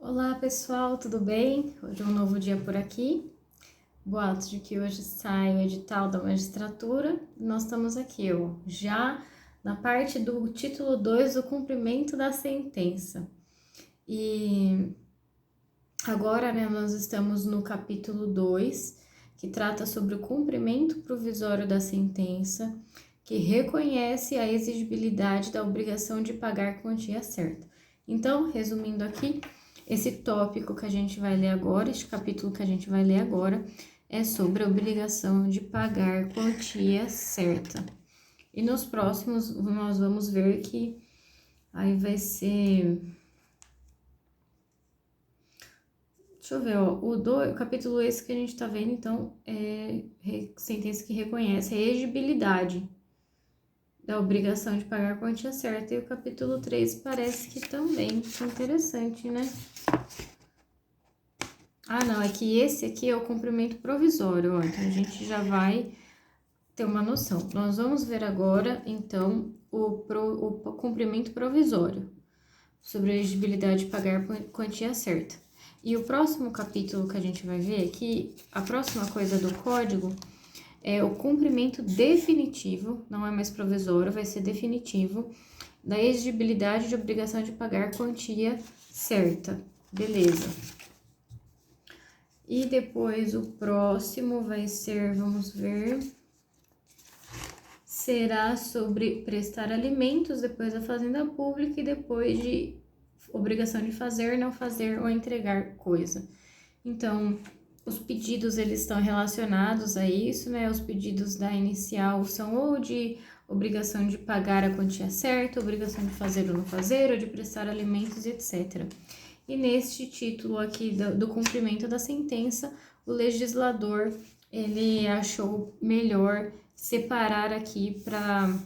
Olá pessoal, tudo bem? Hoje é um novo dia por aqui. Boatos de que hoje sai o edital da magistratura. Nós estamos aqui, já na parte do título 2 do cumprimento da sentença. E agora, nós estamos no capítulo 2, que trata sobre o cumprimento provisório da sentença, que reconhece a exigibilidade da obrigação de pagar quantia certa. Então, resumindo aqui, esse tópico que a gente vai ler agora, este capítulo que a gente vai ler agora, é sobre a obrigação de pagar quantia certa. E nos próximos, nós vamos ver que aí vai ser... Deixa eu ver, o capítulo esse que a gente tá vendo, então, é sentença que reconhece a exigibilidade da obrigação de pagar a quantia certa. E o capítulo 3 parece que também é interessante, né? Ah, não, é que esse aqui é o cumprimento provisório, ó, então a gente já vai ter uma noção. Nós vamos ver agora, então, o cumprimento provisório, sobre a exigibilidade de pagar quantia certa. E o próximo capítulo que a gente vai ver aqui, a próxima coisa do código, é o cumprimento definitivo, não é mais provisório, vai ser definitivo, da exigibilidade de obrigação de pagar quantia certa. Beleza. E depois o próximo vai ser, vamos ver, será sobre prestar alimentos, depois a fazenda pública e depois de obrigação de fazer, não fazer ou entregar coisa. Então, os pedidos, eles estão relacionados a isso, né? Os pedidos da inicial são ou de obrigação de pagar a quantia certa, obrigação de fazer ou não fazer, ou de prestar alimentos, etc. E neste título aqui do cumprimento da sentença, o legislador, ele achou melhor separar aqui para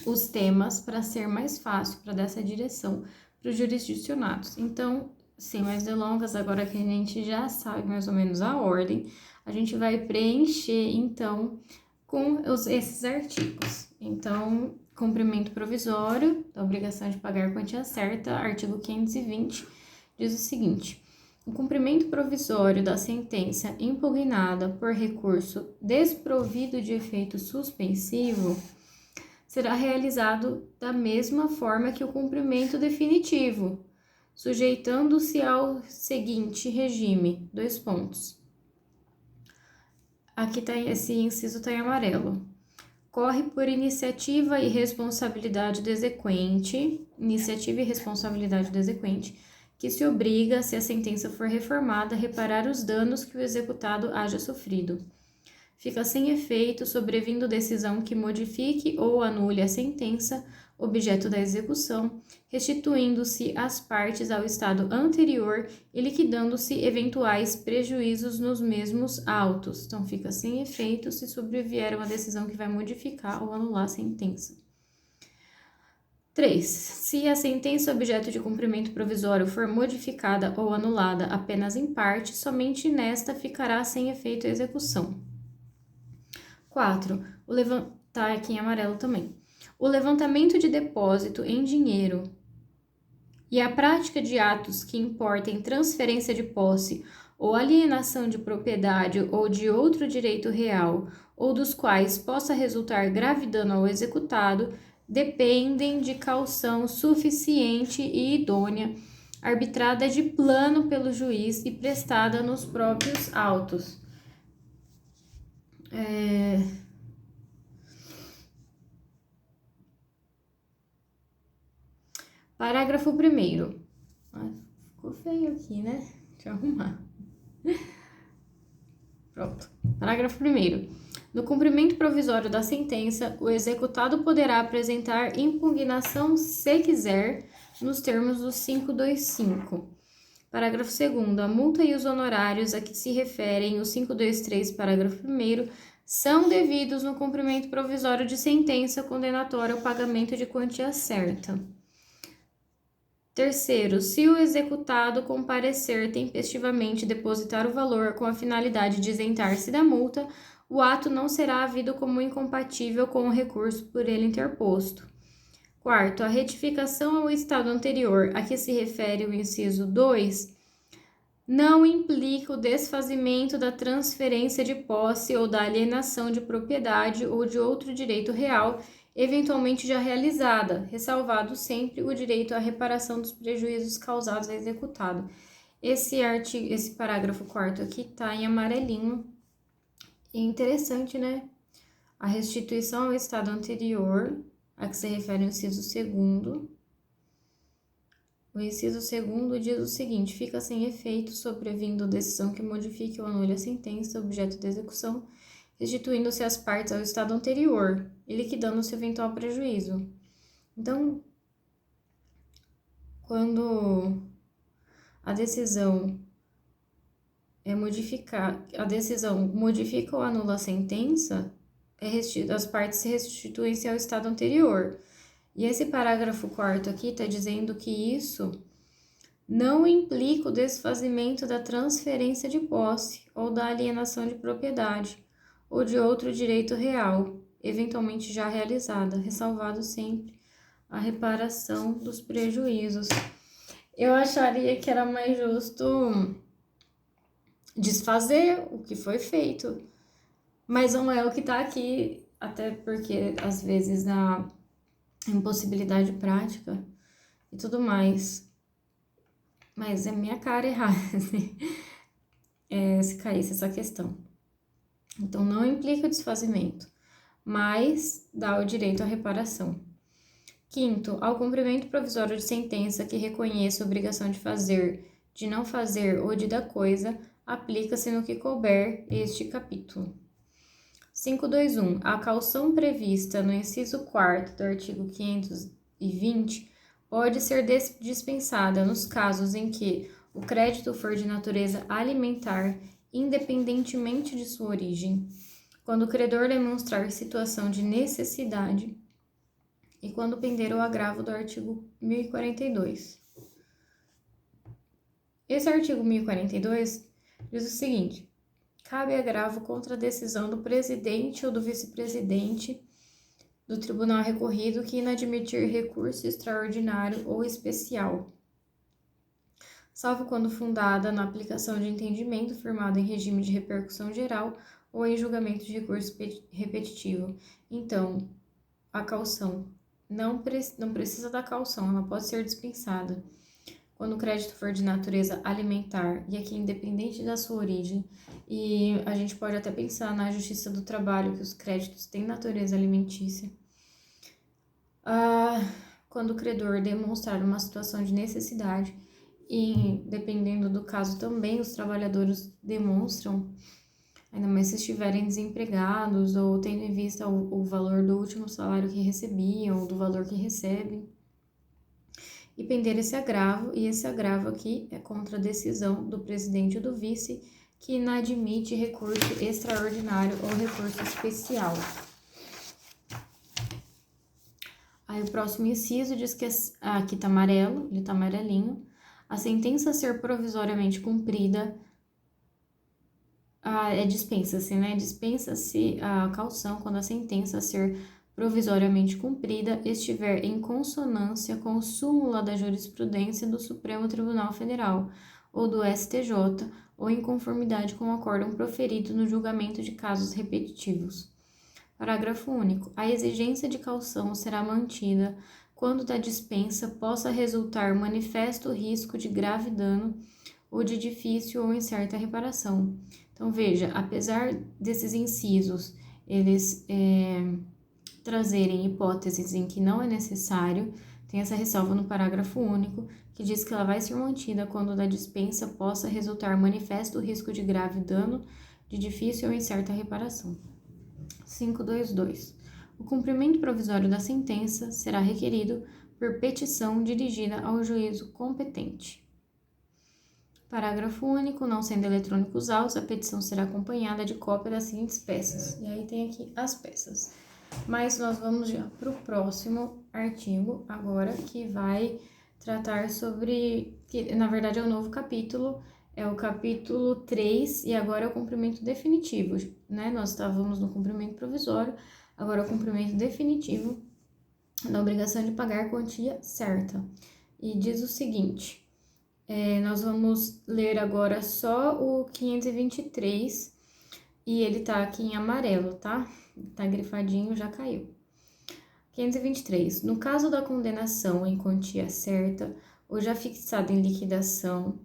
os temas, para ser mais fácil, para dar essa direção para os jurisdicionados. Então, sem mais delongas, agora que a gente já sabe mais ou menos a ordem, a gente vai preencher, então, com esses artigos. Então, cumprimento provisório da obrigação de pagar quantia certa, artigo 520, diz o seguinte: o cumprimento provisório da sentença impugnada por recurso desprovido de efeito suspensivo será realizado da mesma forma que o cumprimento definitivo, sujeitando-se ao seguinte regime, : aqui tá, esse inciso está em amarelo. Corre por iniciativa e responsabilidade do exequente, que se obriga, se a sentença for reformada, a reparar os danos que o executado haja sofrido. Fica sem efeito, sobrevindo decisão que modifique ou anule a sentença, objeto da execução, restituindo-se as partes ao estado anterior e liquidando-se eventuais prejuízos nos mesmos autos. Então, fica sem efeito se sobrevier uma decisão que vai modificar ou anular a sentença. 3. Se a sentença objeto de cumprimento provisório for modificada ou anulada apenas em parte, somente nesta ficará sem efeito a execução. 4. Tá aqui em amarelo também. O levantamento de depósito em dinheiro e a prática de atos que importem transferência de posse ou alienação de propriedade ou de outro direito real, ou dos quais possa resultar grave dano ao executado, dependem de caução suficiente e idônea, arbitrada de plano pelo juiz e prestada nos próprios autos. Parágrafo 1º. Ficou feio aqui, né? Deixa eu arrumar. Pronto. Parágrafo 1º. No cumprimento provisório da sentença, o executado poderá apresentar impugnação se quiser, nos termos do 525. Parágrafo 2º. A multa e os honorários a que se referem o 523, parágrafo 1º, são devidos no cumprimento provisório de sentença condenatória ao pagamento de quantia certa. 3º, se o executado comparecer tempestivamente depositar o valor com a finalidade de isentar-se da multa, o ato não será havido como incompatível com o recurso por ele interposto. Quarto, a retificação ao estado anterior a que se refere o inciso 2 não implica o desfazimento da transferência de posse ou da alienação de propriedade ou de outro direito real, eventualmente já realizada, ressalvado sempre o direito à reparação dos prejuízos causados ao executado. Esse parágrafo 4º aqui tá em amarelinho. E interessante, né? A restituição ao estado anterior, a que se refere ao inciso 2º. O inciso 2º diz o seguinte: fica sem efeito sobrevindo decisão que modifique ou anule a sentença, objeto de execução, restituindo-se as partes ao estado anterior e liquidando-se eventual prejuízo. Então, quando a decisão modifica ou anula a sentença, as partes se restituem-se ao estado anterior. E esse parágrafo 4º aqui está dizendo que isso não implica o desfazimento da transferência de posse ou da alienação de propriedade ou de outro direito real, eventualmente já realizada, ressalvado sempre a reparação dos prejuízos. Eu acharia que era mais justo desfazer o que foi feito, mas não é o que está aqui, até porque às vezes na impossibilidade prática e tudo mais. Mas é minha cara errar se caísse essa questão. Então, não implica desfazimento, mas dá o direito à reparação. Quinto, ao cumprimento provisório de sentença que reconheça a obrigação de fazer, de não fazer ou de dar coisa, aplica-se no que couber este capítulo. 521. A caução prevista no inciso 4º do artigo 520 pode ser dispensada nos casos em que o crédito for de natureza alimentar, independentemente de sua origem, quando o credor demonstrar situação de necessidade e quando pender o agravo do artigo 1042. Esse artigo 1042 diz o seguinte: cabe agravo contra a decisão do presidente ou do vice-presidente do tribunal recorrido que inadmitir recurso extraordinário ou especial, salvo quando fundada na aplicação de entendimento firmado em regime de repercussão geral ou em julgamento de recurso repetitivo. Então, a caução não precisa da caução, ela pode ser dispensada quando o crédito for de natureza alimentar, e aqui independente da sua origem, e a gente pode até pensar na Justiça do Trabalho, que os créditos têm natureza alimentícia. Quando o credor demonstrar uma situação de necessidade, e dependendo do caso também, os trabalhadores demonstram, ainda mais se estiverem desempregados ou tendo em vista o valor do último salário que recebiam ou do valor que recebem, e pender esse agravo, e esse agravo aqui é contra a decisão do presidente ou do vice que inadmite recurso extraordinário ou recurso especial. Aí o próximo inciso diz que aqui tá amarelo, ele tá amarelinho, a sentença a ser provisoriamente cumprida dispensa-se, né? Dispensa-se a caução quando a sentença a ser provisoriamente cumprida estiver em consonância com súmula da jurisprudência do Supremo Tribunal Federal ou do STJ ou em conformidade com o acórdão proferido no julgamento de casos repetitivos. Parágrafo único. A exigência de caução será mantida quando da dispensa possa resultar manifesto risco de grave dano ou de difícil ou incerta reparação. Então, veja, apesar desses incisos, eles trazerem hipóteses em que não é necessário, tem essa ressalva no parágrafo único, que diz que ela vai ser mantida quando da dispensa possa resultar manifesto risco de grave dano, de difícil ou incerta reparação. 522. O cumprimento provisório da sentença será requerido por petição dirigida ao juízo competente. Parágrafo único. Não sendo eletrônicos autos, a petição será acompanhada de cópia das seguintes peças. E aí tem aqui as peças. Mas nós vamos já para o próximo artigo agora, que vai tratar sobre, que na verdade é o novo capítulo, é o capítulo 3, e agora é o cumprimento definitivo, né? Nós estávamos no cumprimento provisório, agora é o cumprimento definitivo, na obrigação de pagar quantia certa. E diz o seguinte, nós vamos ler agora só o 523, e ele tá aqui em amarelo, tá? Tá grifadinho, já caiu. 523. No caso da condenação em quantia certa ou já fixada em liquidação,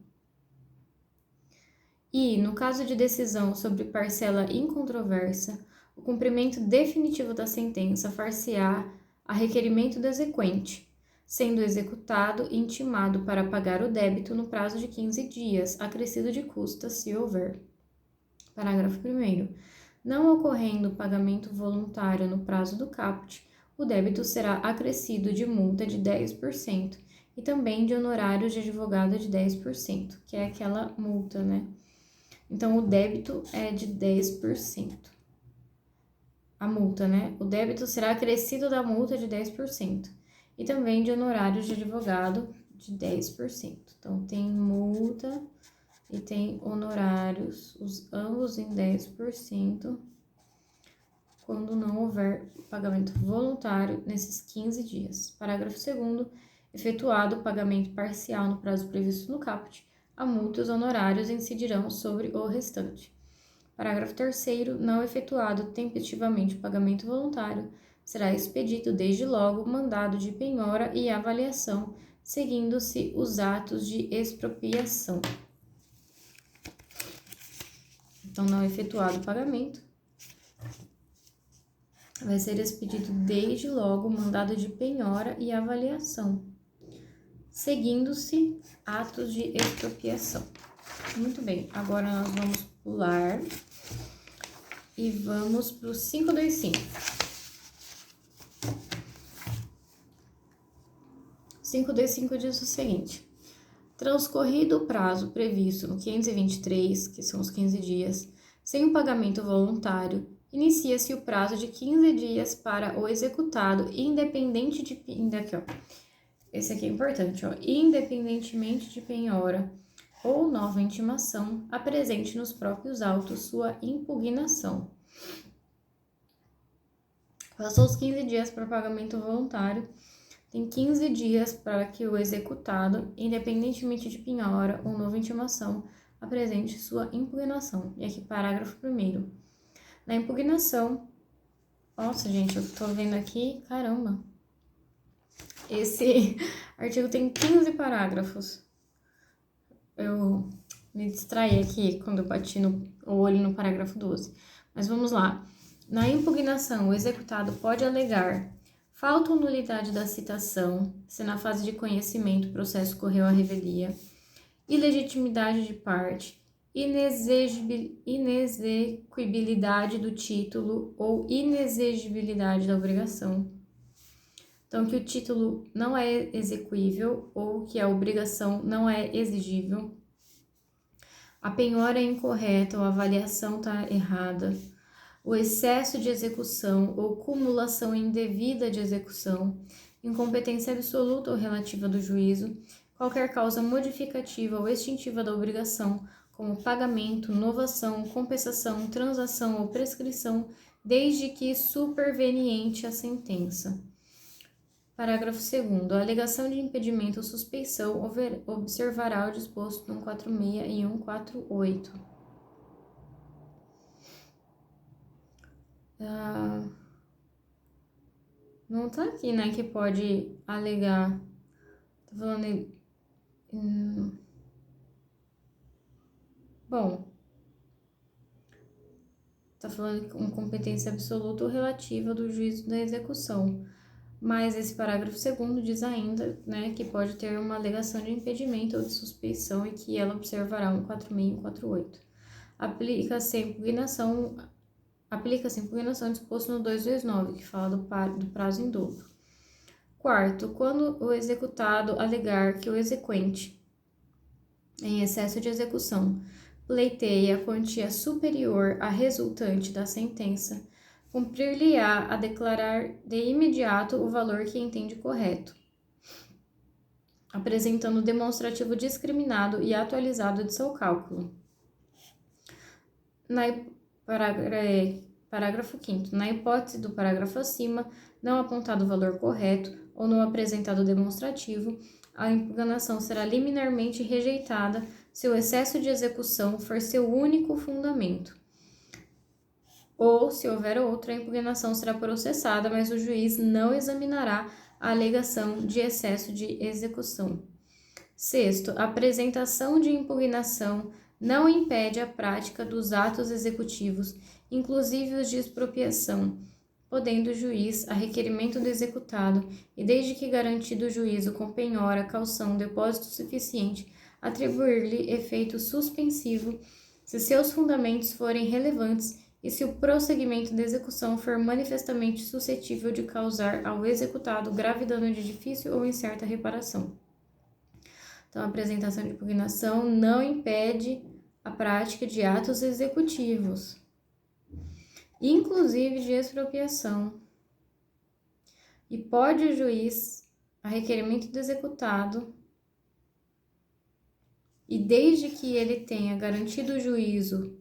e no caso de decisão sobre parcela incontroversa, o cumprimento definitivo da sentença far-se-á a requerimento do exequente, sendo executado e intimado para pagar o débito no prazo de 15 dias, acrescido de custas, se houver. Parágrafo 1º. Não ocorrendo pagamento voluntário no prazo do caput, o débito será acrescido de multa de 10% e também de honorários de advogado de 10%, que é aquela multa, né? Então, o débito é de 10%. A multa, né? O débito será acrescido da multa de 10% e também de honorários de advogado de 10%. Então, tem multa e tem honorários, ambos em 10%, quando não houver pagamento voluntário nesses 15 dias. Parágrafo 2º. Efetuado o pagamento parcial no prazo previsto no caput, a multa e os honorários incidirão sobre o restante. Parágrafo 3º. Não efetuado tempestivamente o pagamento voluntário, será expedido desde logo o mandado de penhora e avaliação, seguindo-se os atos de expropriação. Então, não efetuado o pagamento, vai ser expedido desde logo o mandado de penhora e avaliação, seguindo-se atos de expropriação. Muito bem, agora nós vamos pular e vamos para o 525. 525 diz o seguinte: transcorrido o prazo previsto no 523, que são os 15 dias, sem o pagamento voluntário, inicia-se o prazo de 15 dias para o executado, independente de... Aqui, ó. Esse aqui é importante, ó. Independentemente de penhora ou nova intimação, apresente nos próprios autos sua impugnação. Passou os 15 dias para pagamento voluntário, tem 15 dias para que o executado, independentemente de penhora ou nova intimação, apresente sua impugnação. E aqui, parágrafo 1º. Na impugnação... Nossa, gente, eu tô vendo aqui... Caramba! Esse artigo tem 15 parágrafos. Eu me distraí aqui quando eu bati o olho no parágrafo 12. Mas vamos lá. Na impugnação, o executado pode alegar falta ou nulidade da citação, se na fase de conhecimento o processo correu à revelia, ilegitimidade de parte, inexequibilidade do título ou inexigibilidade da obrigação. Então, que o título não é exequível ou que a obrigação não é exigível, a penhora é incorreta ou a avaliação está errada, o excesso de execução ou cumulação indevida de execução, incompetência absoluta ou relativa do juízo, qualquer causa modificativa ou extintiva da obrigação, como pagamento, novação, compensação, transação ou prescrição, desde que superveniente a sentença. Parágrafo 2º. A alegação de impedimento ou suspeição observará o disposto no 146 e 148. Não tá aqui, né, que pode alegar. Tá falando... Bom, tá falando com competência absoluta ou relativa do juízo da execução. Mas esse parágrafo 2º diz ainda, né, que pode ter uma alegação de impedimento ou de suspeição e que ela observará 146 e 148. Aplica-se a impugnação disposto no 229, que fala do prazo em dobro. Quarto, quando o executado alegar que o exequente, em excesso de execução, pleiteia a quantia superior à resultante da sentença, cumprir-lhe-á a declarar de imediato o valor que entende correto, apresentando demonstrativo discriminado e atualizado de seu cálculo. Parágrafo 5º. Na hipótese do parágrafo acima, não apontado o valor correto ou não apresentado o demonstrativo, a impugnação será liminarmente rejeitada se o excesso de execução for seu único fundamento. Ou, se houver outra, a impugnação será processada, mas o juiz não examinará a alegação de excesso de execução. Sexto, a apresentação de impugnação não impede a prática dos atos executivos, inclusive os de expropriação, podendo o juiz, a requerimento do executado, e desde que garantido o juízo com penhora, caução, depósito suficiente, atribuir-lhe efeito suspensivo, se seus fundamentos forem relevantes e se o prosseguimento da execução for manifestamente suscetível de causar ao executado grave dano de difícil ou incerta reparação. Então, a apresentação de impugnação não impede a prática de atos executivos, inclusive de expropriação. E pode o juiz, a requerimento do executado, e desde que ele tenha garantido o juízo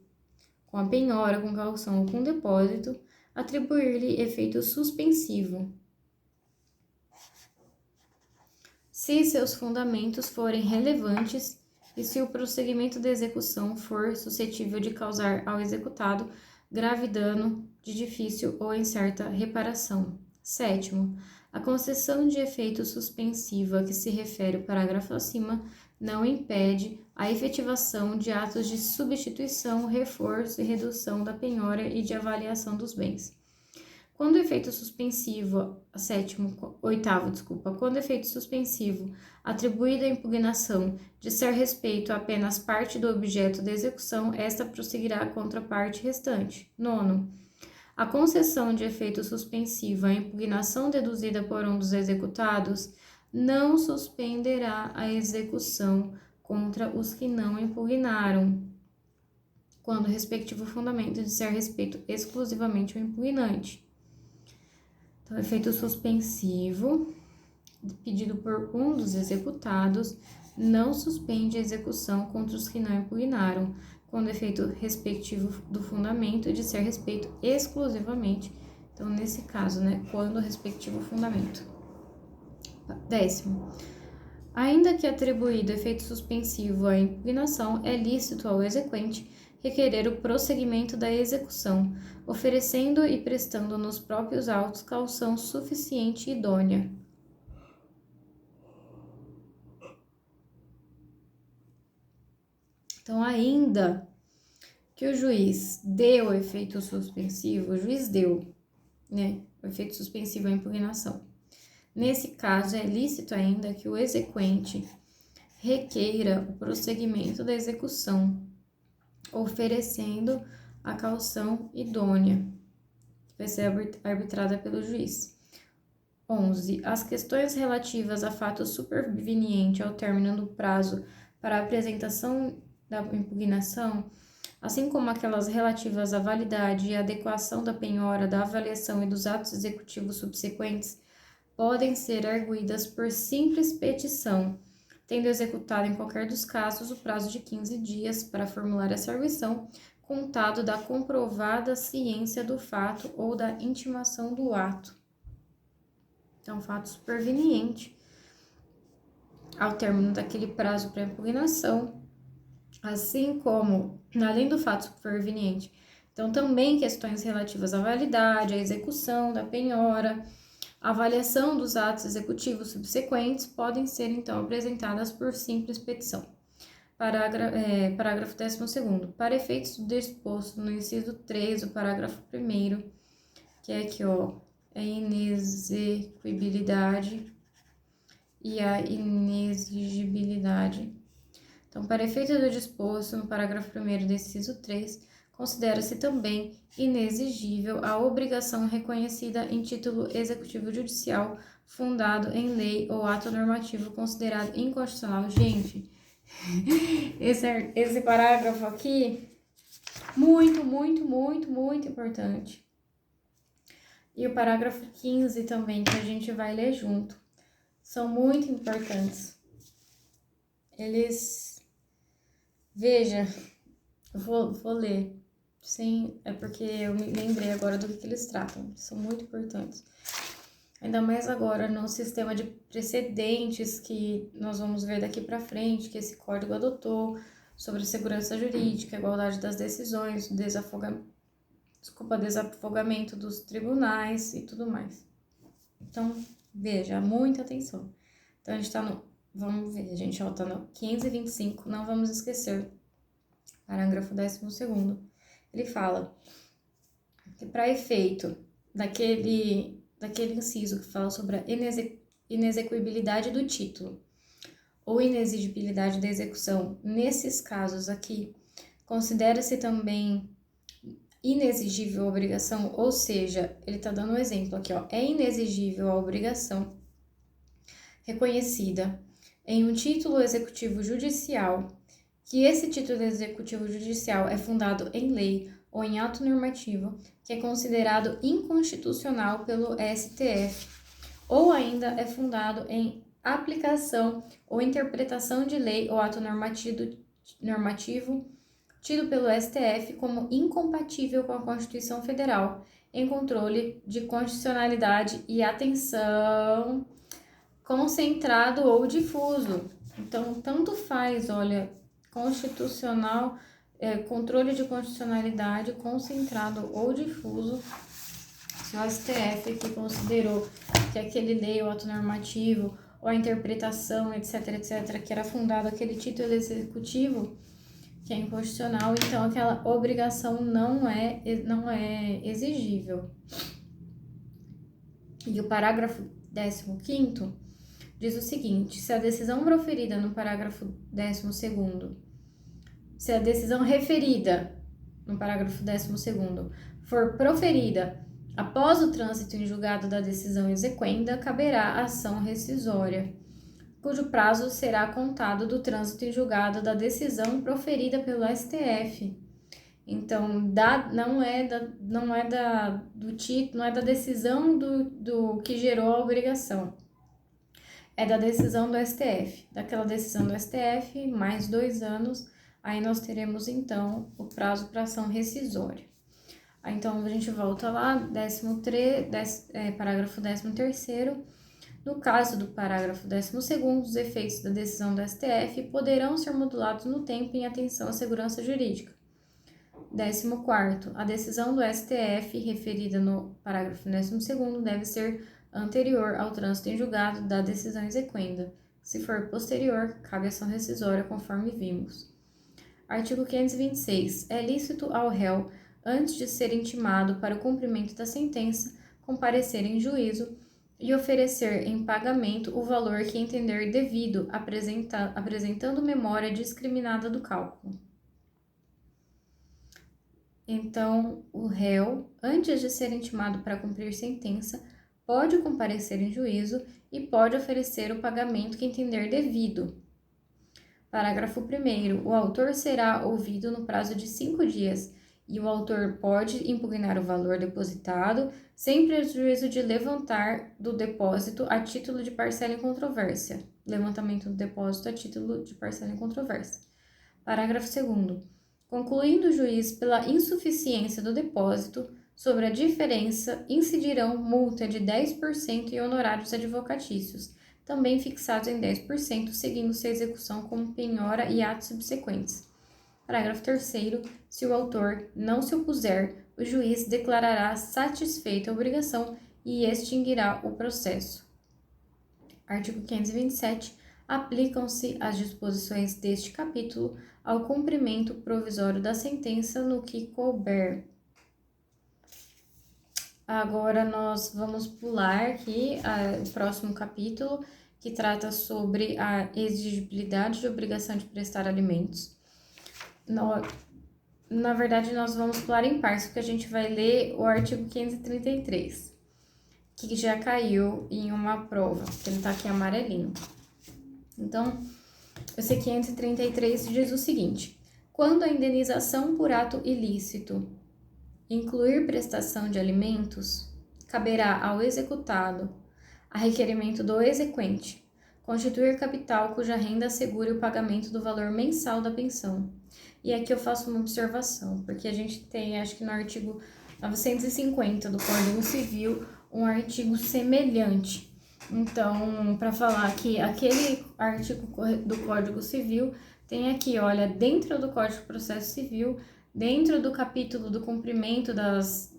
com a penhora, com caução ou com depósito, atribuir-lhe efeito suspensivo, se seus fundamentos forem relevantes e se o prosseguimento da execução for suscetível de causar ao executado grave dano de difícil ou incerta reparação. Sétimo, a concessão de efeito suspensivo a que se refere o parágrafo acima não impede a efetivação de atos de substituição, reforço e redução da penhora e de avaliação dos bens. Quando o efeito suspensivo, quando o efeito suspensivo atribuído à impugnação disser respeito a apenas parte do objeto da execução, esta prosseguirá contra a parte restante. Nono, a concessão de efeito suspensivo à impugnação deduzida por um dos executados não suspenderá a execução contra os que não impugnaram, quando o respectivo fundamento disser respeito exclusivamente ao impugnante. Então, efeito suspensivo, pedido por um dos executados, não suspende a execução contra os que não impugnaram, quando o efeito respectivo do fundamento disser respeito exclusivamente. Então, nesse caso, quando o respectivo fundamento. 10º. Ainda que atribuído efeito suspensivo à impugnação, é lícito ao exequente requerer o prosseguimento da execução, oferecendo e prestando nos próprios autos caução suficiente e idônea. Então, ainda que o juiz deu o efeito suspensivo, o juiz deu, o efeito suspensivo à impugnação. Nesse caso, é lícito ainda que o exequente requeira o prosseguimento da execução, oferecendo a caução idônea, que vai ser arbitrada pelo juiz. 11. As questões relativas a fato superveniente ao término do prazo para a apresentação da impugnação, assim como aquelas relativas à validade e adequação da penhora, da avaliação e dos atos executivos subsequentes, podem ser arguidas por simples petição, tendo executado em qualquer dos casos o prazo de 15 dias para formular essa arguição, contado da comprovada ciência do fato ou da intimação do ato. Então, fato superveniente ao término daquele prazo para impugnação, assim como, além do fato superveniente, então também questões relativas à validade, à execução da penhora, a avaliação dos atos executivos subsequentes podem ser, então, apresentadas por simples petição. Parágrafo 12º. Para efeitos do disposto no inciso 3 do parágrafo 1º, que é aqui, a inexequibilidade e a inexigibilidade. Então, para efeito do disposto no parágrafo 1º do inciso 3, considera-se também inexigível a obrigação reconhecida em título executivo judicial fundado em lei ou ato normativo considerado inconstitucional. Gente, esse parágrafo aqui, muito, muito, muito, muito importante. E o parágrafo 15 também, que a gente vai ler junto, são muito importantes. Veja, eu vou ler. Sim, é porque eu me lembrei agora do que eles tratam. São muito importantes. Ainda mais agora no sistema de precedentes que nós vamos ver daqui para frente, que esse código adotou sobre segurança jurídica, igualdade das decisões, desafogamento dos tribunais e tudo mais. Então, veja, muita atenção. Então, a gente tá no... Vamos ver, a gente tá no 525, não vamos esquecer. Parágrafo 12º. Ele fala que para efeito daquele inciso que fala sobre a inexequibilidade do título ou inexigibilidade da execução, nesses casos aqui, considera-se também inexigível a obrigação, ou seja, ele está dando um exemplo aqui, ó, é inexigível a obrigação reconhecida em um título executivo judicial, que esse título executivo judicial é fundado em lei ou em ato normativo, que é considerado inconstitucional pelo STF, ou ainda é fundado em aplicação ou interpretação de lei ou ato normativo tido pelo STF como incompatível com a Constituição Federal, em controle de constitucionalidade e atenção concentrado ou difuso. Então, tanto faz, olha, constitucional, controle de constitucionalidade concentrado ou difuso, se o STF aqui considerou que aquele lei ou ato normativo ou a interpretação, etc, que era fundado aquele título executivo, que é inconstitucional, então aquela obrigação não é exigível. E o parágrafo 15º diz o seguinte: se a decisão proferida no parágrafo 12º, se a decisão referida no parágrafo 12º for proferida após o trânsito em julgado da decisão exequenda, caberá ação rescisória, cujo prazo será contado do trânsito em julgado da decisão proferida pelo STF. Então, não é da decisão do que gerou a obrigação. É da decisão do STF. Daquela decisão do STF, mais 2 anos, aí nós teremos, então, o prazo para ação rescisória. Aí, então, a gente volta lá, parágrafo 13º. No caso do parágrafo 12º, os efeitos da decisão do STF poderão ser modulados no tempo em atenção à segurança jurídica. 14º, a decisão do STF referida no parágrafo 12º deve ser anterior ao trânsito em julgado da decisão exequenda. Se for posterior, cabe ação rescisória, conforme vimos. Artigo 526. É lícito ao réu, antes de ser intimado para o cumprimento da sentença, comparecer em juízo e oferecer em pagamento o valor que entender devido, apresentando memória discriminada do cálculo. Então, o réu, antes de ser intimado para cumprir sentença, pode comparecer em juízo e pode oferecer o pagamento que entender devido. Parágrafo 1º. O autor será ouvido no prazo de 5 dias e o autor pode impugnar o valor depositado sem prejuízo de levantar do depósito a título de parcela em controvérsia. Levantamento do depósito a título de parcela em controvérsia. Parágrafo 2º. Concluindo o juiz pela insuficiência do depósito, sobre a diferença incidirão multa de 10% e honorários advocatícios, também fixados em 10%, seguindo-se a execução como penhora e atos subsequentes. Parágrafo 3º. Se o autor não se opuser, o juiz declarará satisfeita a obrigação e extinguirá o processo. Artigo 527. Aplicam-se as disposições deste capítulo ao cumprimento provisório da sentença no que couber. Agora nós vamos pular aqui o próximo capítulo, que trata sobre a exigibilidade de obrigação de prestar alimentos. Na verdade, nós vamos pular em partes, porque a gente vai ler o artigo 533, que já caiu em uma prova, que ele tá aqui amarelinho. Então, esse 533 diz o seguinte: quando a indenização por ato ilícito incluir prestação de alimentos, caberá ao executado, a requerimento do exequente, constituir capital cuja renda assegure o pagamento do valor mensal da pensão. E aqui eu faço uma observação, porque a gente tem, acho que no artigo 950 do Código Civil, um artigo semelhante. Então, para falar que aquele artigo do Código Civil tem aqui, olha, dentro do Código de Processo Civil, dentro do capítulo do cumprimento das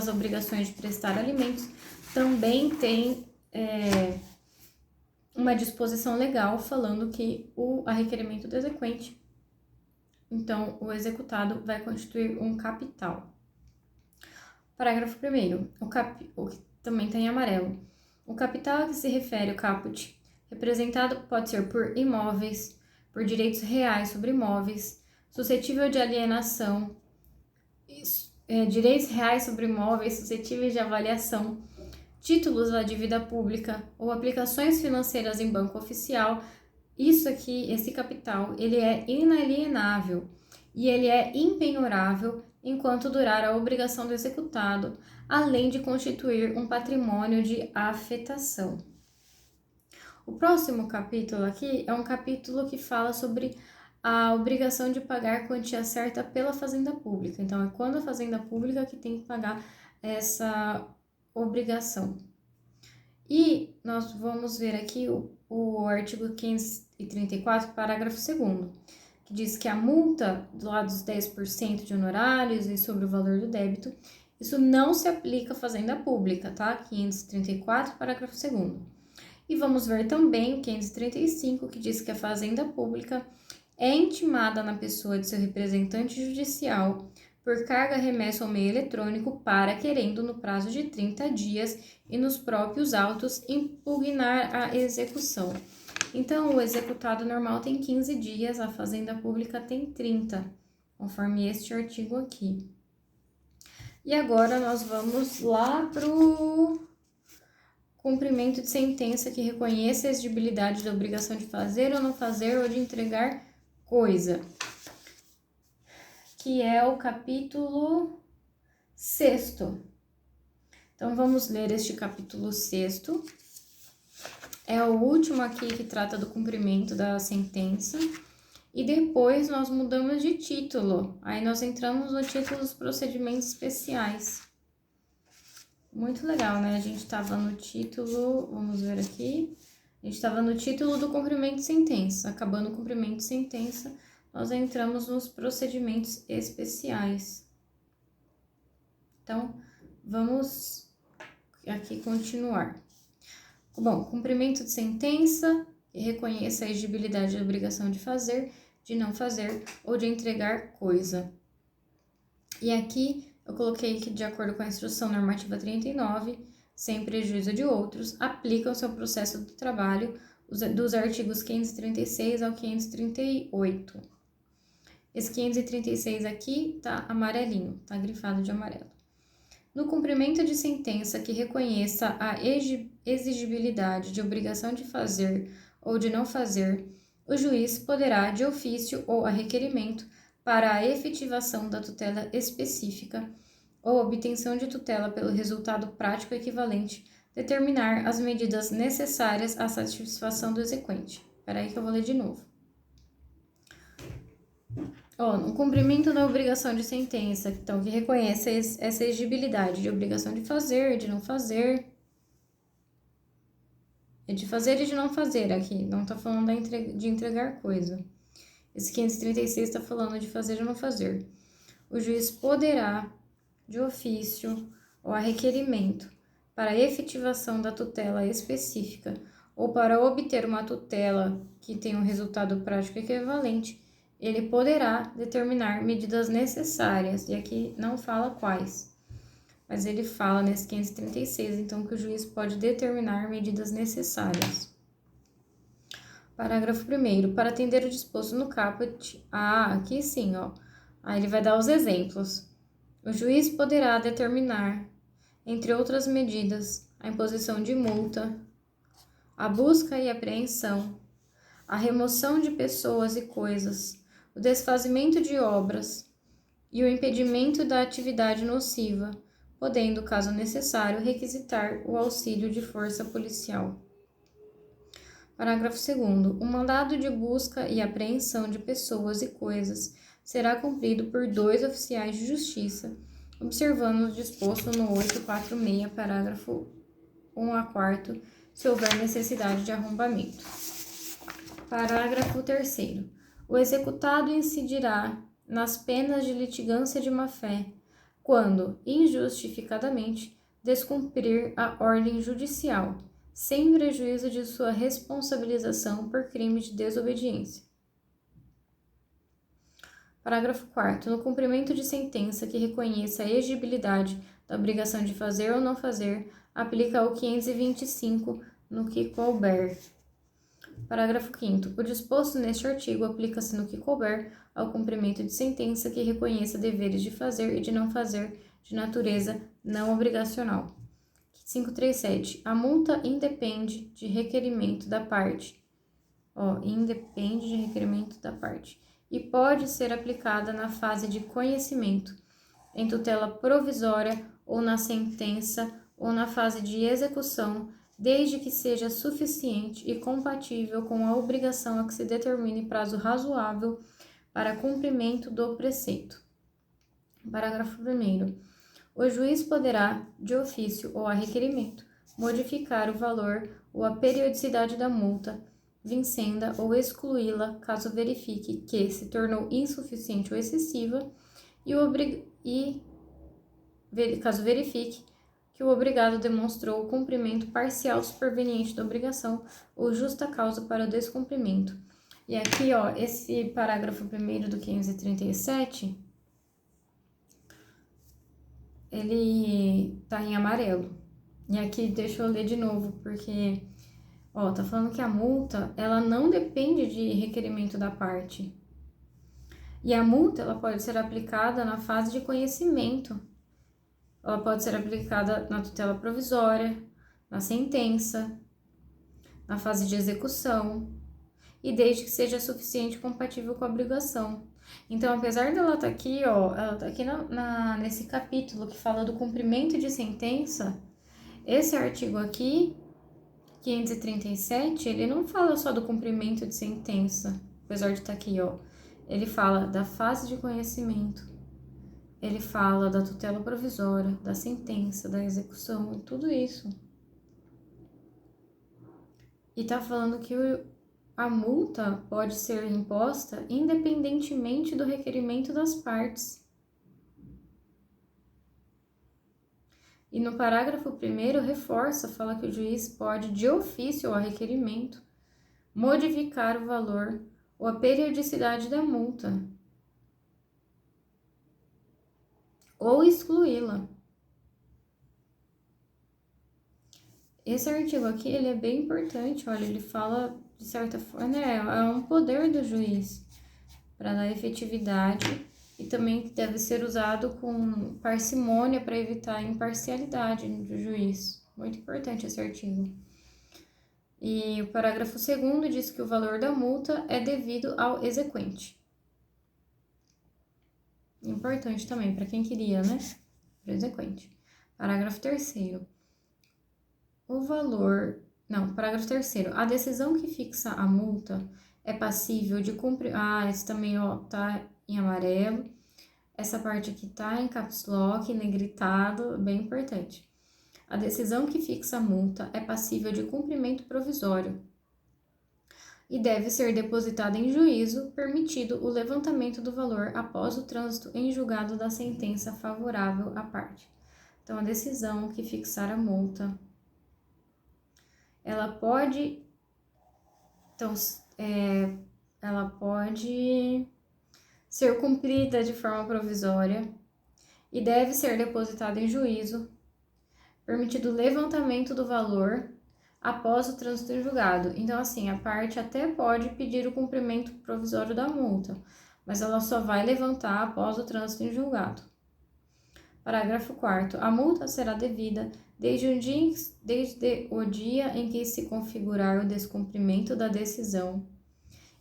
obrigações de prestar alimentos, também tem uma disposição legal falando que a requerimento do exequente, então o executado vai constituir um capital. Parágrafo 1º, o que também tem em amarelo. O capital a que se refere o caput representado pode ser por imóveis, por direitos reais sobre imóveis, suscetível de alienação, direitos reais sobre imóveis suscetíveis de avaliação, títulos da dívida pública ou aplicações financeiras em banco oficial. Isso aqui, esse capital, ele é inalienável e ele é impenhorável enquanto durar a obrigação do executado, além de constituir um patrimônio de afetação. O próximo capítulo aqui é um capítulo que fala sobre a obrigação de pagar quantia certa pela Fazenda Pública. Então, é quando a Fazenda Pública que tem que pagar essa obrigação. E nós vamos ver aqui o artigo 534, parágrafo 2º, que diz que a multa do lado dos 10% de honorários e sobre o valor do débito, isso não se aplica à Fazenda Pública, tá? 534, parágrafo 2º. E vamos ver também o 535, que diz que a Fazenda Pública é intimada na pessoa de seu representante judicial por carga remessa ao meio eletrônico para, querendo no prazo de 30 dias e nos próprios autos, impugnar a execução. Então, o executado normal tem 15 dias, a Fazenda Pública tem 30, conforme este artigo aqui. E agora nós vamos lá para o cumprimento de sentença que reconheça a exigibilidade da obrigação de fazer ou não fazer ou de entregar coisa, que é o capítulo 6º. Então, vamos ler este capítulo 6º. É o último aqui que trata do cumprimento da sentença. E depois nós mudamos de título. Aí nós entramos no título dos procedimentos especiais. Muito legal, né? A gente estava no título, vamos ver aqui. A gente estava no título do cumprimento de sentença. Acabando o cumprimento de sentença, nós entramos nos procedimentos especiais. Então, vamos aqui continuar. Bom, cumprimento de sentença, reconheça a exigibilidade da obrigação de fazer, de não fazer ou de entregar coisa. E aqui eu coloquei que, de acordo com a Instrução Normativa 39, sem prejuízo de outros, aplicam-se ao processo do trabalho dos artigos 536 ao 538. Esse 536 aqui tá amarelinho, tá grifado de amarelo. No cumprimento de sentença que reconheça a exigibilidade de obrigação de fazer ou de não fazer, o juiz poderá, de ofício ou a requerimento, para a efetivação da tutela específica ou obtenção de tutela pelo resultado prático equivalente, determinar as medidas necessárias à satisfação do exequente. Espera aí que eu vou ler de novo. No cumprimento da obrigação de sentença, então, que reconhece essa exigibilidade de obrigação de fazer, de não fazer, de fazer e de não fazer aqui, não está falando de entregar coisa. Esse 536 está falando de fazer ou não fazer. O juiz poderá, de ofício ou a requerimento, para a efetivação da tutela específica ou para obter uma tutela que tenha um resultado prático equivalente, ele poderá determinar medidas necessárias, e aqui não fala quais, mas ele fala nesse 536, então, que o juiz pode determinar medidas necessárias. Parágrafo 1º. Para atender o disposto no caput, aqui sim, aí ele vai dar os exemplos. O juiz poderá determinar, entre outras medidas, a imposição de multa, a busca e apreensão, a remoção de pessoas e coisas, o desfazimento de obras e o impedimento da atividade nociva, podendo, caso necessário, requisitar o auxílio de força policial. Parágrafo 2º. O mandado de busca e apreensão de pessoas e coisas será cumprido por 2 oficiais de justiça, observando o disposto no 846, parágrafo 1 a 4, se houver necessidade de arrombamento. Parágrafo 3º. O executado incidirá nas penas de litigância de má-fé quando, injustificadamente, descumprir a ordem judicial, sem prejuízo de sua responsabilização por crime de desobediência. Parágrafo 4º. No cumprimento de sentença que reconheça a exigibilidade da obrigação de fazer ou não fazer, aplica o 525 no que couber. Parágrafo 5º. O disposto neste artigo aplica-se no que couber ao cumprimento de sentença que reconheça deveres de fazer e de não fazer de natureza não obrigacional. 537. A multa independe de requerimento da parte. Independe de requerimento da parte. E pode ser aplicada na fase de conhecimento, em tutela provisória ou na sentença ou na fase de execução, desde que seja suficiente e compatível com a obrigação a que se determine prazo razoável para cumprimento do preceito. Parágrafo 1º. O juiz poderá, de ofício ou a requerimento, modificar o valor ou a periodicidade da multa, vincenda ou excluí-la, caso verifique que se tornou insuficiente ou excessiva, caso verifique que o obrigado demonstrou o cumprimento parcial superveniente da obrigação ou justa causa para o descumprimento. E aqui, esse parágrafo 1º do 537, ele tá em amarelo. E aqui, deixa eu ler de novo, porque, tá falando que a multa, ela não depende de requerimento da parte. E a multa, ela pode ser aplicada na fase de conhecimento. Ela pode ser aplicada na tutela provisória, na sentença, na fase de execução, e desde que seja suficiente e compatível com a obrigação. Então, apesar dela estar aqui, ela está aqui nesse capítulo que fala do cumprimento de sentença, esse artigo aqui, 537, ele não fala só do cumprimento de sentença, apesar de estar aqui, ele fala da fase de conhecimento, ele fala da tutela provisória, da sentença, da execução, tudo isso. E tá falando que a multa pode ser imposta independentemente do requerimento das partes. E no parágrafo 1º reforça, fala que o juiz pode, de ofício ou a requerimento, modificar o valor ou a periodicidade da multa, ou excluí-la. Esse artigo aqui, ele é bem importante, ele fala, de certa forma, é um poder do juiz para dar efetividade e também deve ser usado com parcimônia para evitar a imparcialidade do juiz. Muito importante esse artigo. E o parágrafo 2º diz que o valor da multa é devido ao exequente. Importante também para quem queria, né? Para o exequente. Parágrafo 3º. Parágrafo 3º. A decisão que fixa a multa é passível de cumprir. Esse também, tá em amarelo. Essa parte aqui tá em caps lock, negritado, bem importante. A decisão que fixa a multa é passível de cumprimento provisório e deve ser depositada em juízo, permitido o levantamento do valor após o trânsito em julgado da sentença favorável à parte. Então, a decisão que fixar a multa, ela pode ser cumprida de forma provisória e deve ser depositada em juízo, permitido o levantamento do valor após o trânsito em julgado. Então, assim, a parte até pode pedir o cumprimento provisório da multa, mas ela só vai levantar após o trânsito em julgado. Parágrafo 4º. A multa será devida desde o dia em que se configurar o descumprimento da decisão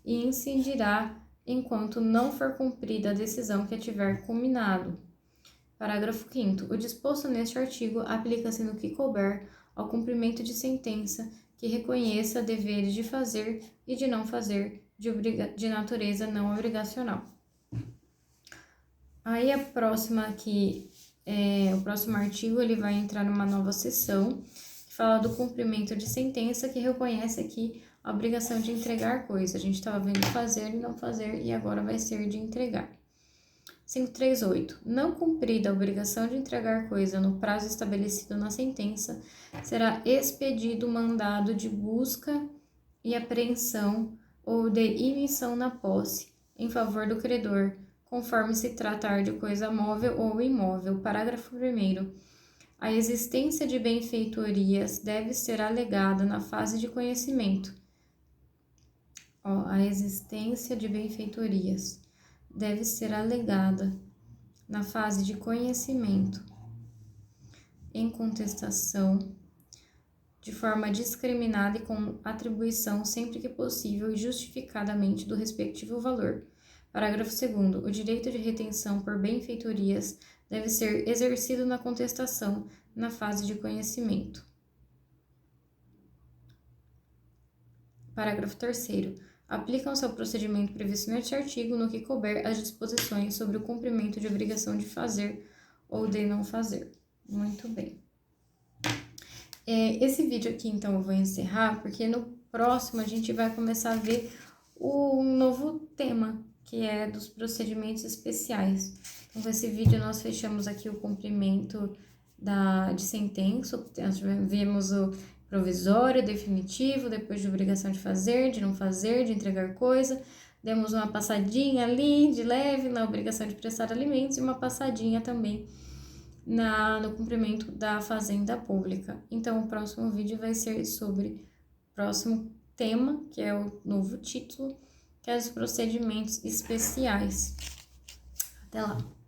e incidirá enquanto não for cumprida a decisão que tiver culminado. Parágrafo 5º. O disposto neste artigo aplica-se no que couber ao cumprimento de sentença que reconheça deveres de fazer e de não fazer de natureza não obrigacional. Aí a próxima aqui o próximo artigo, ele vai entrar numa nova seção, que fala do cumprimento de sentença, que reconhece aqui a obrigação de entregar coisa. A gente estava vendo fazer e não fazer, e agora vai ser de entregar. 538. Não cumprida a obrigação de entregar coisa no prazo estabelecido na sentença, será expedido mandado de busca e apreensão ou de emissão na posse em favor do credor, conforme se tratar de coisa móvel ou imóvel. Parágrafo 1º. A existência de benfeitorias deve ser alegada na fase de conhecimento. A existência de benfeitorias deve ser alegada na fase de conhecimento, em contestação, de forma discriminada e com atribuição sempre que possível e justificadamente do respectivo valor. Parágrafo 2º. O direito de retenção por benfeitorias deve ser exercido na contestação na fase de conhecimento. Parágrafo 3º. Aplicam-se ao procedimento previsto neste artigo no que couber as disposições sobre o cumprimento de obrigação de fazer ou de não fazer. Muito bem. Esse vídeo aqui, então, eu vou encerrar, porque no próximo a gente vai começar a ver o novo tema, que é dos procedimentos especiais. Então, com esse vídeo nós fechamos aqui o cumprimento de sentença, nós vimos o provisório, definitivo, depois de obrigação de fazer, de não fazer, de entregar coisa. Demos uma passadinha ali, de leve, na obrigação de prestar alimentos e uma passadinha também no cumprimento da fazenda pública. Então, o próximo vídeo vai ser sobre o próximo tema, que é o novo título, que é os procedimentos especiais. Até lá!